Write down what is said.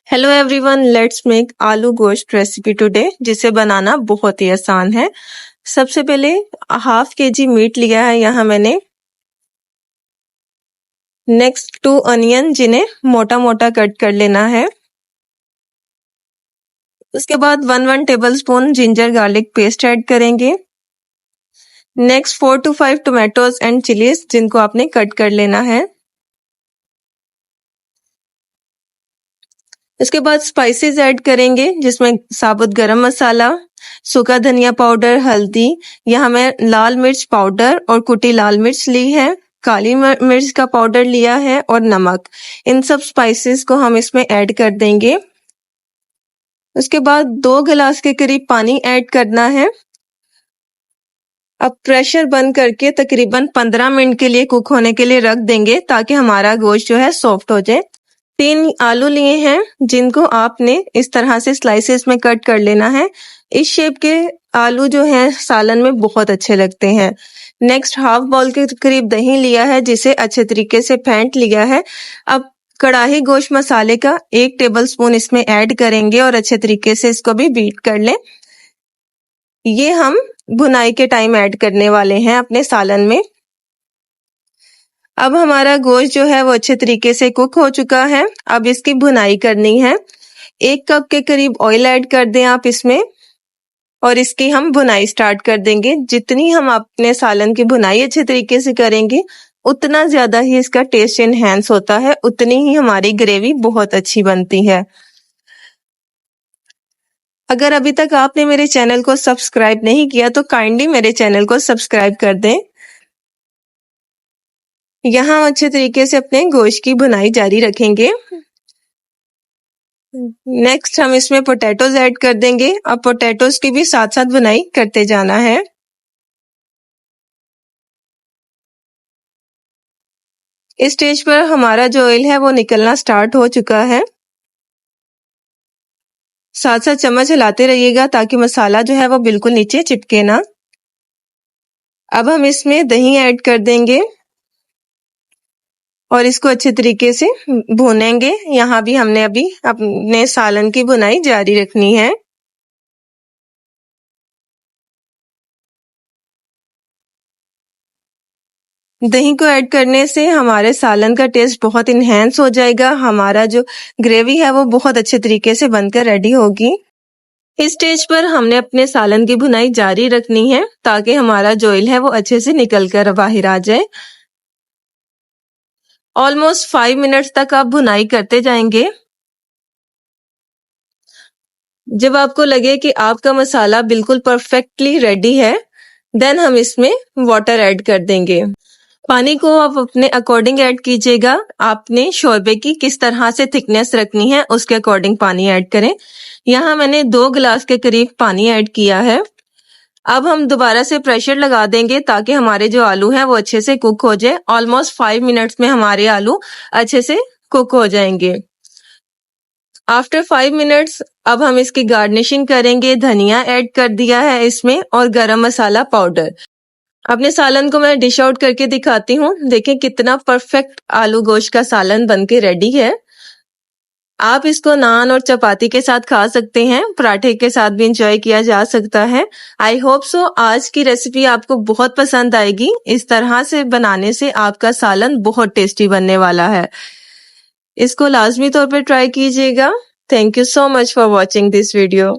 Hello everyone, let's make आलू गोश्त recipe today, जिसे बनाना बहुत ही आसान है। सबसे पहले हाफ केजी मीट लिया है यहाँ मैंने। नेक्स्ट 2 अनियन, जिन्हें मोटा मोटा कट कर लेना है। उसके बाद 1 tablespoon ginger garlic paste add करेंगे। Next 4 to 5 tomatoes and chillies, जिनको आपने कट कर लेना है। इसके बाद स्पाइसेस ऐड करेंगे, जिसमें साबुत गरम मसाला, सूखा धनिया पाउडर, हल्दी, यहाँ मैं लाल मिर्च पाउडर और कुटी लाल मिर्च ली है, काली मिर्च का पाउडर लिया है और नमक। इन सब स्पाइसेस को हम इसमें ऐड कर देंगे। उसके बाद 2 गिलास के करीब पानी ऐड करना है। अब प्रेशर बंद करके तकरीबन 15 मिनट के लिए कुक होने के लिए रख देंगे, ताकि हमारा गोश्त जो है सॉफ्ट हो जाए। 3 आलू लिए हैं, जिनको आपने इस तरह से स्लाइसेस में कट कर लेना है। इस शेप के आलू जो हैं सालन में बहुत अच्छे लगते हैं। नेक्स्ट हाफ बाउल के करीब दही लिया है, जिसे अच्छे तरीके से फेंट लिया है। अब कढ़ाई गोश्त मसाले का 1 टेबल स्पून इसमें ऐड करेंगे और अच्छे तरीके से इसको भी बीट कर लें। ये हम भुनाई के टाइम ऐड करने वाले हैं अपने सालन में। अब हमारा गोश्त जो है वो अच्छे तरीके से कुक हो चुका है। अब इसकी भुनाई करनी है। 1 कप के करीब ऑयल ऐड कर दें आप इसमें, और इसकी हम भुनाई स्टार्ट कर देंगे। जितनी हम अपने सालन की भुनाई अच्छे तरीके से करेंगे, उतना ज्यादा ही इसका टेस्ट एनहेंस होता है, उतनी ही हमारी ग्रेवी बहुत अच्छी बनती है। अगर अभी तक आपने मेरे चैनल को सब्सक्राइब नहीं किया तो काइंडली मेरे चैनल को सब्सक्राइब कर दें। यहाँ अच्छे तरीके से अपने गोश्त की भुनाई जारी रखेंगे। नेक्स्ट हम इसमें पोटैटोज ऐड कर देंगे। अब पोटैटोज की भी साथ साथ भुनाई करते जाना है। इस स्टेज पर हमारा जो ऑयल है वो निकलना स्टार्ट हो चुका है। साथ साथ चम्मच हिलाते रहिएगा, ताकि मसाला जो है वो बिल्कुल नीचे चिपके ना। अब हम इसमें दही ऐड कर देंगे और इसको अच्छे तरीके से भूनेंगे। यहाँ भी हमने अभी अपने सालन की भुनाई जारी रखनी है। दही को ऐड करने से हमारे सालन का टेस्ट बहुत इनहेंस हो जाएगा। हमारा जो ग्रेवी है वो बहुत अच्छे तरीके से बनकर रेडी होगी। इस स्टेज पर हमने अपने सालन की भुनाई जारी रखनी है, ताकि हमारा जो ऑयल है वो अच्छे से निकल कर बाहर आ जाए। ऑलमोस्ट 5 मिनट्स तक आप भुनाई करते जाएंगे। जब आपको लगे कि आपका मसाला बिल्कुल परफेक्टली रेडी है, देन हम इसमें वाटर ऐड कर देंगे। पानी को आप अपने अकॉर्डिंग ऐड कीजिएगा। आपने शोरबे की किस तरह से थिकनेस रखनी है, उसके अकॉर्डिंग पानी ऐड करें। यहाँ मैंने 2 गिलास के करीब पानी ऐड किया है। अब हम दोबारा से प्रेशर लगा देंगे, ताकि हमारे जो आलू हैं वो अच्छे से कुक हो जाए। ऑलमोस्ट 5 मिनट्स में हमारे आलू अच्छे से कुक हो जाएंगे। आफ्टर 5 मिनट्स अब हम इसकी गार्निशिंग करेंगे। धनिया ऐड कर दिया है इसमें, और गरम मसाला पाउडर। अपने सालन को मैं डिश आउट करके दिखाती हूँ। देखें कितना परफेक्ट आलू गोश्त का सालन बनके रेडी है। आप इसको नान और चपाती के साथ खा सकते हैं, पराठे के साथ भी इंजॉय किया जा सकता है। आई होप सो आज की रेसिपी आपको बहुत पसंद आएगी। इस तरह से बनाने से आपका सालन बहुत टेस्टी बनने वाला है। इसको लाजमी तौर पे ट्राई कीजिएगा। Thank you so much for watching this video.